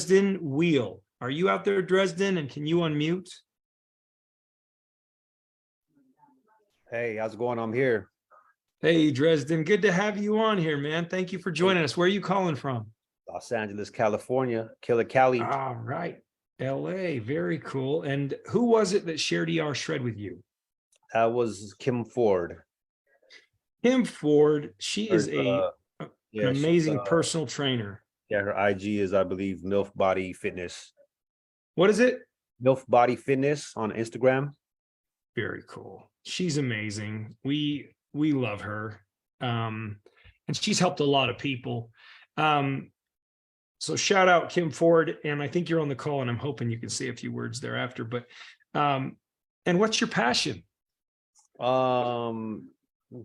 Dresden Weil. Are you out there, Dresden? And can you unmute? Hey, how's it going? I'm here. Hey, Dresden. Good to have you on here, man. Thank you for joining us. Where are you calling from? Los Angeles, California, Killer Cali. All right. LA. Very cool. And who was it that shared ER Shred with you? That was Kim Ford. Kim Ford. She is an Yeah, amazing personal trainer. Yeah, her IG is, I believe, MILF Body Fitness. What is it? MILF Body Fitness on Instagram. Very cool. She's amazing. We love her. And she's helped a lot of people. So shout out Kim Ford, and I think you're on the call, and I'm hoping you can say a few words thereafter. But and what's your passion?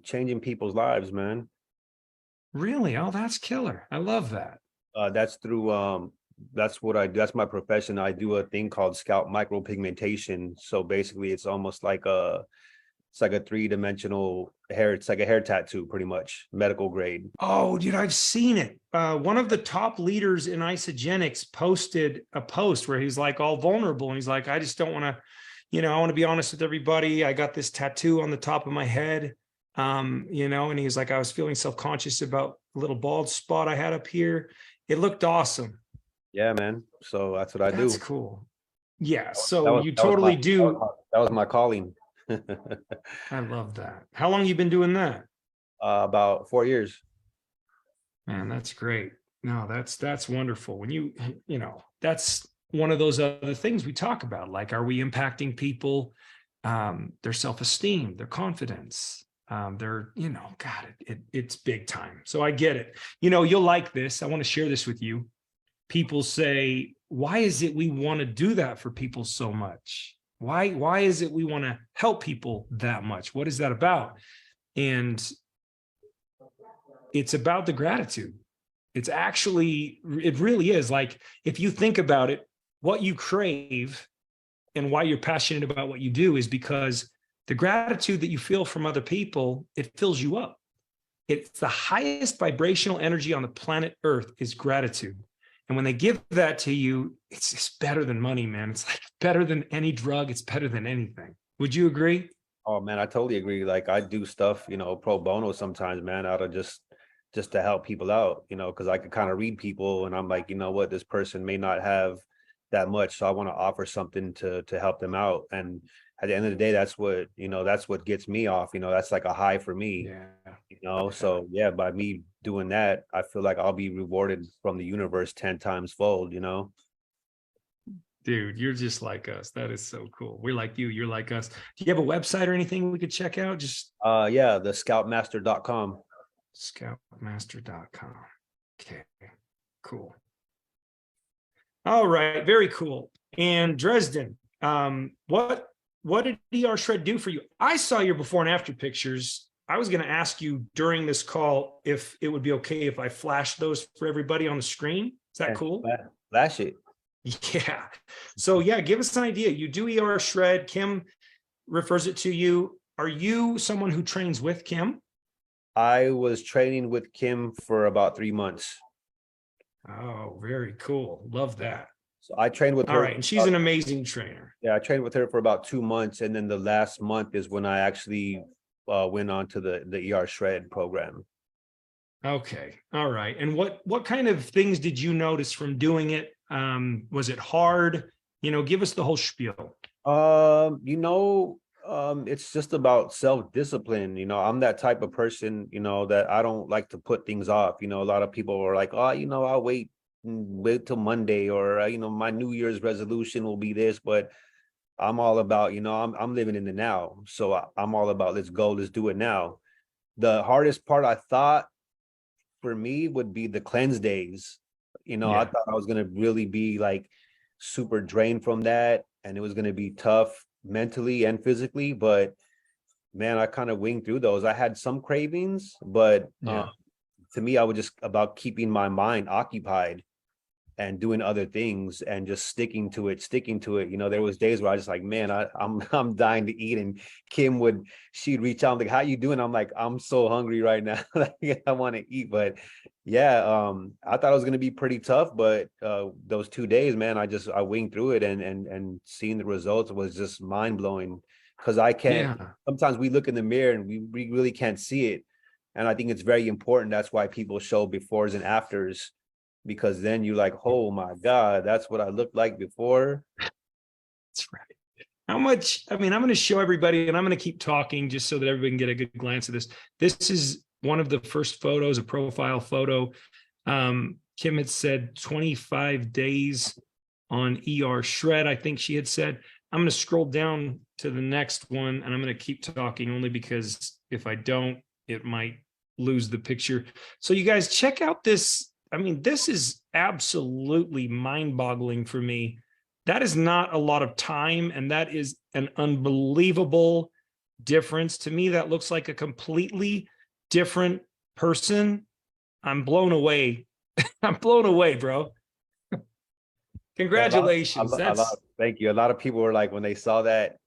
Changing people's lives, man. Really? Oh, that's killer. I love that. That's through that's what I do. That's my profession. I do a thing called scalp micropigmentation. So basically it's almost like it's like a three-dimensional hair. It's like a hair tattoo, pretty much, medical grade. Oh, dude, I've seen it. One of the top leaders in Isogenics posted a post where he's like all vulnerable. And he's like, I just don't want to, I want to be honest with everybody. I got this tattoo on the top of my head. And he's like, I was feeling self-conscious about a little bald spot I had up here. It looked awesome. Yeah, man. So that's what I do. That's cool. Yeah. So you totally do. That was my calling. I love that. How long you been doing that? About 4 years. Man, that's great. No, that's wonderful. When that's one of those other things we talk about. Like, are we impacting people, their self-esteem, their confidence? God, it's big time. So I get it. You'll like this. I want to share this with you. People say, why is it we want to do that for people so much? Why is it we want to help people that much? What is that about? And it's about the gratitude. It really is. Like, if you think about it, what you crave and why you're passionate about what you do is because the gratitude that you feel from other people, it fills you up. It's the highest vibrational energy on the planet Earth is gratitude. And when they give that to you, it's just better than money, man. It's like better than any drug. It's better than anything. Would you agree? Oh, man, I totally agree. Like, I do stuff, pro bono sometimes, man, out of just to help people out, because I could kind of read people and I'm like, you know what, this person may not have that much. So I want to offer something to help them out. And at the end of the day, that's what gets me off. That's like a high for me. Yeah. So yeah, by me doing that, I feel like I'll be rewarded from the universe 10 times fold. Dude, you're just like us. That is so cool. We're like you. You're like us. Do you have a website or anything we could check out? Yeah, the scalpmaster.com. Scalpmaster.com. Okay, cool. All right, very cool. And Dresden, what did ER Shred do for you? I saw your before and after pictures. I was going to ask you during this call if it would be okay if I flashed those for everybody on the screen. Is that cool? Flash it. Yeah. So yeah, give us an idea. You do ER Shred. Kim refers it to you. Are you someone who trains with Kim? I was training with Kim for about 3 months. Oh, very cool. Love that. So I trained with her. All right. And she's an amazing trainer. Yeah, I trained with her for about 2 months. And then the last month is when I actually went on to the ER Shred program. Okay. All right. And what kind of things did you notice from doing it? Was it hard? Give us the whole spiel. It's just about self-discipline. I'm that type of person, that I don't like to put things off. A lot of people are like, oh, I'll wait till Monday, or my New Year's resolution will be this. But I'm all about, I'm living in the now. So I'm all about, let's go, let's do it now. The hardest part, I thought, for me would be the cleanse days. I thought I was going to really be like super drained from that, and it was going to be tough mentally and physically. But man, I kind of winged through those. I had some cravings, but to me, I was just about keeping my mind occupied. and doing other things and just sticking to it. You know, there was days where I just like, man, I'm dying to eat. And she'd reach out, like, how you doing? I'm like, I'm so hungry right now. Like, I want to eat. But yeah, I thought it was gonna be pretty tough, but those 2 days, man, I winged through it, and seeing the results was just mind blowing. Because I can't, Yeah. sometimes we look in the mirror and we really can't see it. And I think it's very important. That's why people show befores and afters, because then you're like, oh my God, that's what I looked like before. That's right. How much, I mean, I'm going to show everybody, and I'm going to keep talking just so that everybody can get a good glance of this. This is one of the first photos, a profile photo. Kim had said 25 days on ER shred, I think she had said. I'm going to scroll down to the next one, and I'm going to keep talking only because if I don't, it might lose the picture. So you guys check out this. I mean, this is absolutely mind-boggling for me. That is not a lot of time, and that is an unbelievable difference. To me, that looks like a completely different person. I'm blown away. I'm blown away, bro. Congratulations. Thank you. A lot of people were like, when they saw that,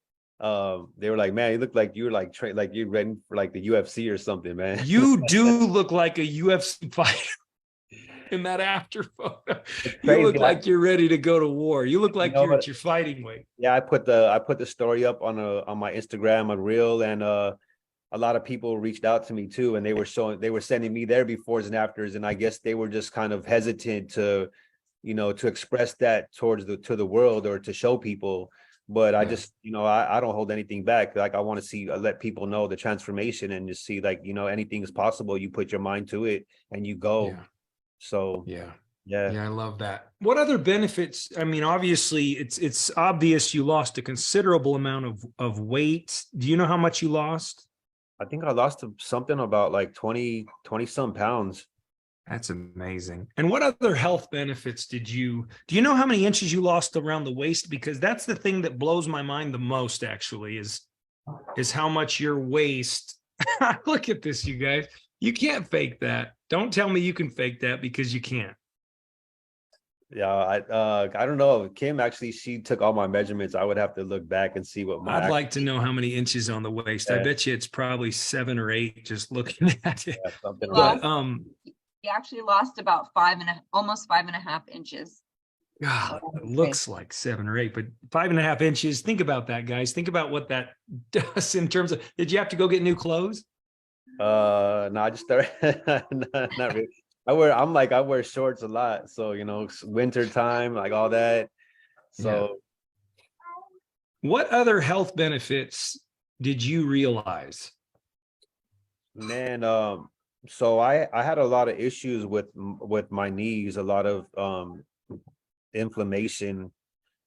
they were like, man, you look like you were like like you're ready for like the UFC or something, man. You do look like a UFC fighter in that after photo. You look like you're ready to go to war. You look like you're at your fighting weight. Yeah, I put the story up on my Instagram, a reel, and a lot of people reached out to me too, and they were sending me their befores and afters, and I guess they were just kind of hesitant to, to express that to the world or to show people. But I just, I don't hold anything back. Like, I want to see, let people know the transformation, and just see, like, anything is possible. You put your mind to it and you go. Yeah. So yeah, yeah, I love that. What other benefits? I mean, obviously, it's obvious you lost a considerable amount of weight. Do you know how much you lost? I think I lost something about like 20 some pounds. That's amazing. And what other health benefits do you know how many inches you lost around the waist? Because that's the thing that blows my mind the most, actually, is how much your waist. Look at this, you guys. You can't fake that. Don't tell me you can fake that, because you can't. Yeah, I don't know. Kim, actually, she took all my measurements. I would have to look back and see what my. I'd like to know how many inches on the waist. I bet you it's probably 7 or 8 just looking at it. Yeah, something But he actually lost about almost 5.5 inches. God, it looks like 7 or 8, but 5.5 inches. Think about that, guys. Think about what that does in terms of. Did you have to go get new clothes? No, I just started. Not really. I wear shorts a lot, so winter time, like all that. So, what other health benefits did you realize? Man, so I had a lot of issues with my knees, a lot of inflammation,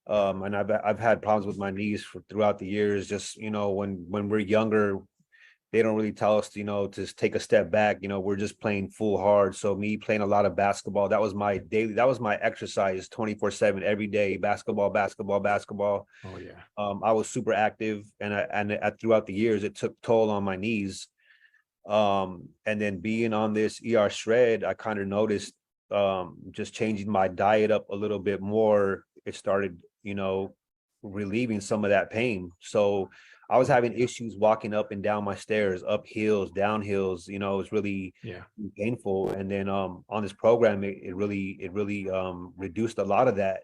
and I've had problems with my knees throughout the years. Just when we're younger, they don't really tell us, to take a step back. We're just playing full hard. So me playing a lot of basketball, that was my exercise 24/7 every day. Basketball. Oh yeah. I was super active, and throughout the years, it took toll on my knees. And then being on this ER shred, I kind of noticed, just changing my diet up a little bit more, it started, relieving some of that pain. So I was having issues walking up and down my stairs, up hills, down hills. It was really painful. And then on this program, it really reduced a lot of that.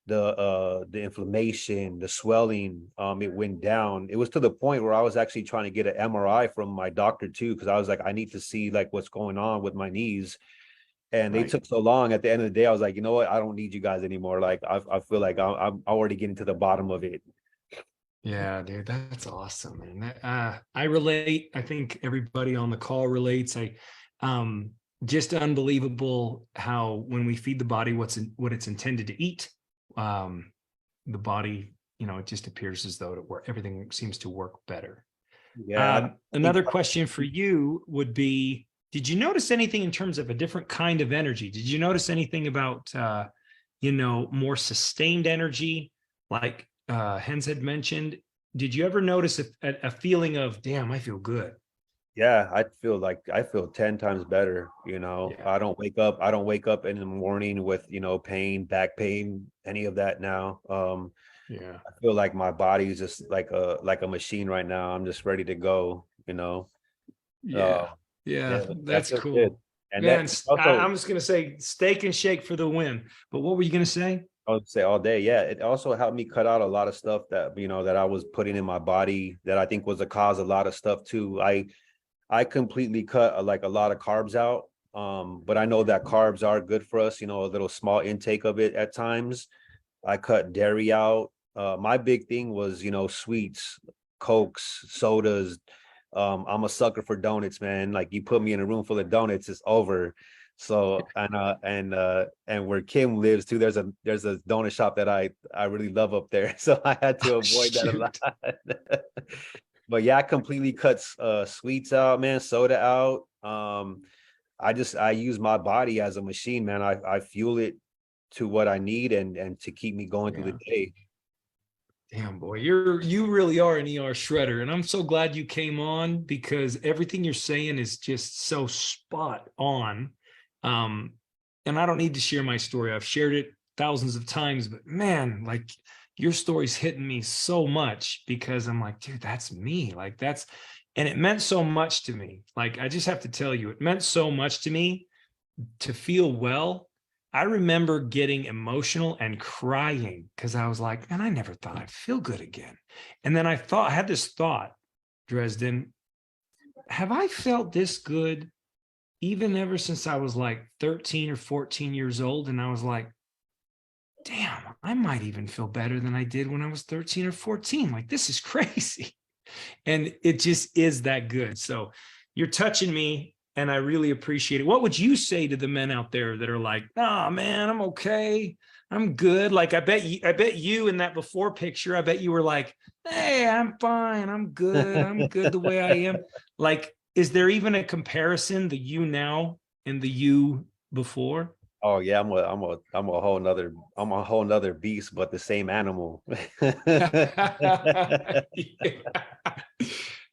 The inflammation, the swelling, it went down. It was to the point where I was actually trying to get an MRI from my doctor too, because I was like, I need to see like what's going on with my knees. And they took so long. At the end of the day, I was like, you know what? I don't need you guys anymore. Like, I feel like I'm already getting to the bottom of it. Yeah, dude, that's awesome, man. I relate. I think everybody on the call relates. Just unbelievable how when we feed the body what it's intended to eat, the body, it just appears as though everything seems to work better. Yeah. Another question for you would be, did you notice anything in terms of a different kind of energy? Did you notice anything about, more sustained energy, like Hens had mentioned? Did you ever notice a feeling of, damn, I feel good? Yeah, I feel 10 times better, you know. Yeah. I don't wake up in the morning with, pain, back pain, any of that now. Yeah. I feel like my body is just like a machine right now. I'm just ready to go, you know. Uh, Yeah. Yeah. yeah, that That's feels good. cool. And Man, that also I'm just going to say steak and shake for the win. But what were you going to say? I would say all day. Yeah. It also helped me cut out a lot of stuff that, that I was putting in my body that I think was the cause of a lot of stuff too. I completely cut like a lot of carbs out. But I know that carbs are good for us, a little small intake of it at times. I cut dairy out. My big thing was, sweets, cokes, sodas. I'm a sucker for donuts, man. Like you put me in a room full of donuts, it's over. So and where Kim lives too, there's a donut shop that I really love up there. So I had to Oh, avoid that a shoot. lot. But yeah, I completely cut sweets out, man, soda out. I use my body as a machine, man. I fuel it to what I need and to keep me going through Yeah. the day. Damn, boy, you really are an ER shredder, and I'm so glad you came on because everything you're saying is just so spot on. Um, and I don't need to share my story. I've shared it thousands of times, but man, like your story's hitting me so much because I'm like, dude, that's me. Like and it meant so much to me. Like I just have to tell you, it meant so much to me to feel well. I remember getting emotional and crying because I was like, man, I never thought I'd feel good again. And then I had this thought, Dresden, have I felt this good even ever since I was like 13 or 14 years old? And I was like, damn, I might even feel better than I did when I was 13 or 14. Like, this is crazy. And it just is that good. So you're touching me and I really appreciate it. What would you say to the men out there that are like, "Nah, man, I'm okay. I'm good." Like I bet you in that before picture, I bet you were like, "Hey, I'm fine. I'm good. I'm good the way I am." Like, is there even a comparison, the you now and the you before? Oh yeah, I'm a whole nother beast, but the same animal. Yeah.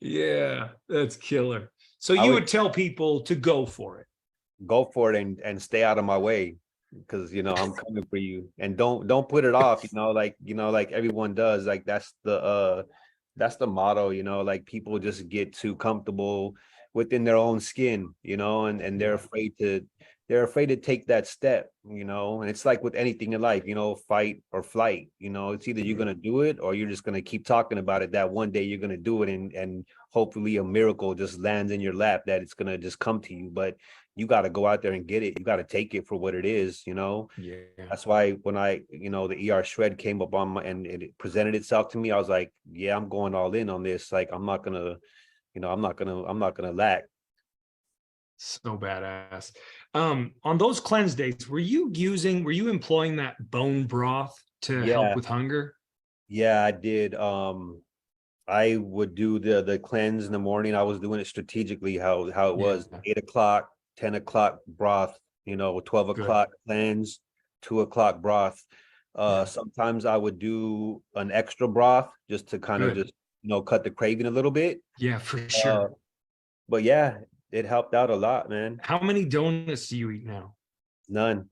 Yeah, that's killer. So I you would would tell people to go for it. go for it and stay out of my way because I'm coming for you and don't put it off, like everyone does. Like that's the motto, like people just get too comfortable within their own skin, and Yeah. they're afraid to take that step, and it's like with anything in life, fight or flight, it's either you're Yeah. gonna do it or you're just gonna keep talking about it that one day you're gonna do it and hopefully a miracle just lands in your lap that it's gonna just come to you. But you got to go out there and get it. You got to take it for what it is. Yeah. That's why when the ER shred came up on my and it presented itself to me, I was like, yeah, I'm going all in on this. Like, I'm not gonna lack. So badass. On those cleanse days, were you employing that bone broth to help Yeah, with hunger? yeah, I did. I would do the cleanse in the morning. I was doing it strategically, how it Yeah. was 8 o'clock, 10 o'clock broth, 12 Good. o'clock cleanse, 2 o'clock broth. Yeah. Sometimes I would do an extra broth just to kind of Good. just cut the craving a little bit. Yeah, for Uh, sure. but yeah, it helped out a lot, man. How many donuts do you eat now? None.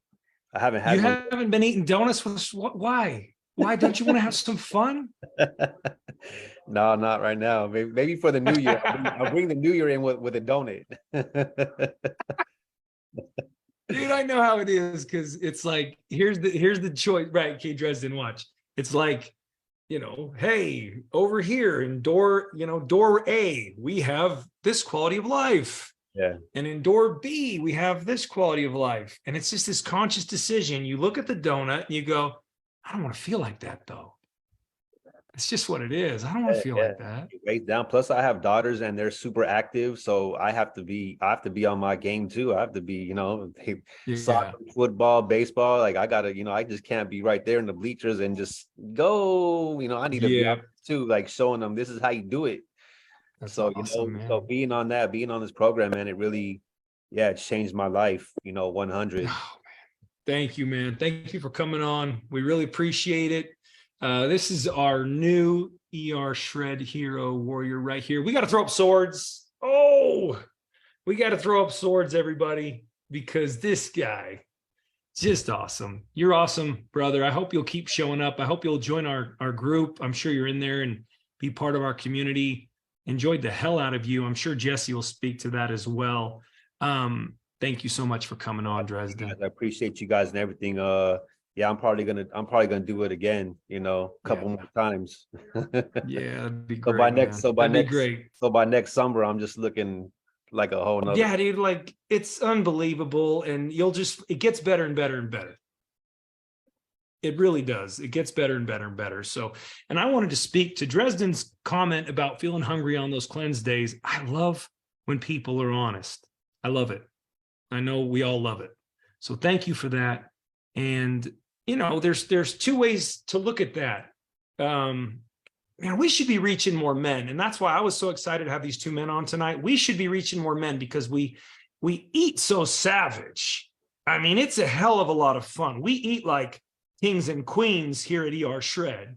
I haven't You had one. haven't been eating donuts with why? Why don't you want to have some fun? No, not right now. Maybe for the new year. I'll bring the new year in with a donut. Dude, I know how it is because it's like here's the choice, right? K Dresden, watch. It's like, hey, over here in door A, we have this quality of life. Yeah. And in door B, we have this quality of life. And it's just this conscious decision. You look at the donut and you go, I don't want to feel like that though. It's just what it is. I don't want Yeah, to feel yeah. like that. It weighs down. Plus, I have daughters and they're super active, so I have to be on my game too. I have to be, Yeah. soccer, football, baseball. Like I gotta, I just can't be right there in the bleachers and just go. I need to be Yeah. out too, like showing them this is how you do it. That's So, awesome, so man. being on this program, man, it really, yeah, it changed my life. 100. Oh, thank you, man. Thank you for coming on. We really appreciate it. This is our new ER Shred Hero Warrior right here. We got to throw up swords. Oh, we got to throw up swords, everybody, because this guy, just awesome. You're awesome, brother. I hope you'll keep showing up. I hope you'll join our group. I'm sure you're in there and be part of our community. Enjoyed the hell out of you. I'm sure Jesse will speak to that as well. Thank you so much for coming on, Dresden. I appreciate you guys and everything. Yeah, I'm probably gonna do it again, you know, a couple more times. Yeah, that'd be So great. by next, That'd be great. so by next summer, I'm just looking like a whole nother. Yeah, dude, like it's unbelievable. And it gets better and better and better. It really does. It gets better and better and better. So, and I wanted to speak to Dresden's comment about feeling hungry on those cleanse days. I love when people are honest. I love it. I know we all love it. So thank you for that. And, you know, there's two ways to look at that. Man, we should be reaching more men. And that's why I was so excited to have these two men on tonight. We should be reaching more men because we eat so savage. I mean, it's a hell of a lot of fun. We eat like kings and queens here at ER Shred.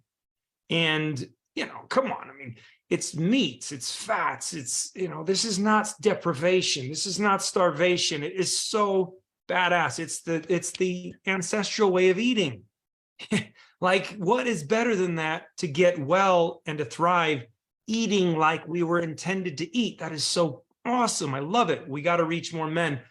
And, you know, come on. I mean, it's meats, it's fats, it's, you know, this is not deprivation. This is not starvation. It is so badass. It's the ancestral way of eating. Like, what is better than that to get well and to thrive eating like we were intended to eat? That is so awesome. I love it. We got to reach more men.